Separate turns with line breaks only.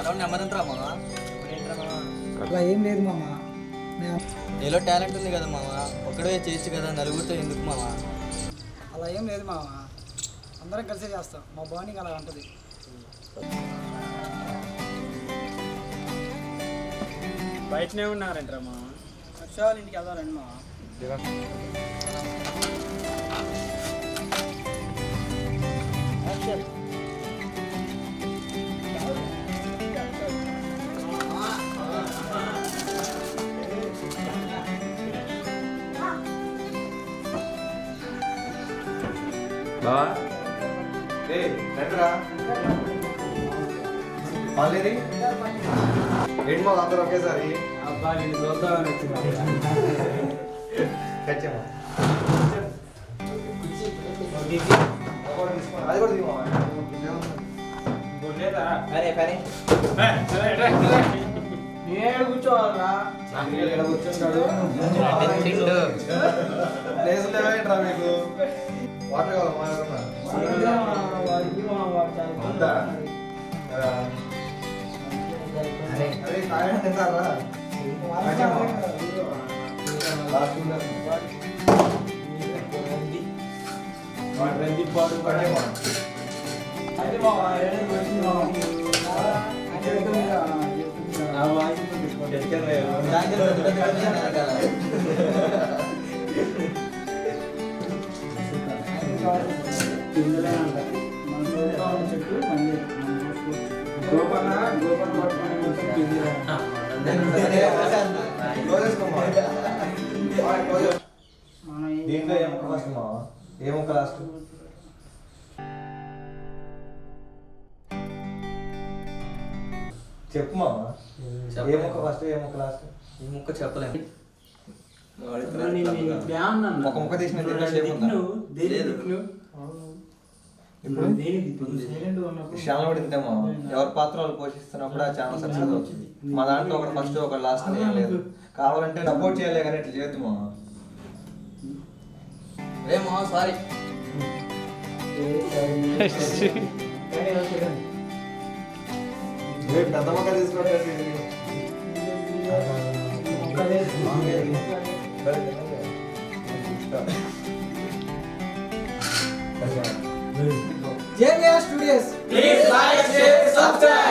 Number ఎంతరా మామ?
అలా ఏం లేదు మామ.
నీలో టాలెంట్ ఉంది కదా మామ, ఒక్కడే చేయొచ్చు కదా, నలుగురితో ఎందుకు మామ?
అలా ఏం లేదు మామ, అందరం కలిసే చేస్తాం. మా బాండింగ్ అలా ఉంటుంది.
బయటనే ఉన్నారంటరా మా
హర్షాలు ఇంటికి వెళ్దారండి మా.
బావా రండిరా. పాలేరి ఏంటి మా అందరూ ఒకేసారి
అబ్బా నేను చూద్దామని వచ్చింది.
ఖచ్చితంగా అది కూడా దిగు మావా.
నేను కూర్చోవాలరా.
ఇక్కడ కూర్చుంటాడు. ప్లేస్ లేవేంట్రా మీకు? వాటర్ కావాలి మా అంతా అరే తాగడం తింటారా? దీంట్లో ఏముక్క ఫస్ట్ మా ఏముక్క లాస్ట్? చెప్పు మామ, ఏముక్క ఫస్ట్ ఏముక్క లాస్ట్?
ఈ ముక్క చెప్పలేము.
ఒక ముక్క తీసిన శ్యామల కూడా తింటామా? ఎవరి పాత్ర వాళ్ళు పోషిస్తున్నప్పుడు ఆ ఛానల్ సక్సెస్ అవుతుంది. మా దాంట్లో ఒకటి ఫస్ట్ ఒక లాస్ట్ అని ఏం లేదు. కావాలంటే సపోర్ట్ చేయలే కానీ ఇట్లా చేద్దామా?
ఏమో సారీ.
పెద్ద మొక్క తీసుకోండి.
JVR Studios.
Please like, share, subscribe.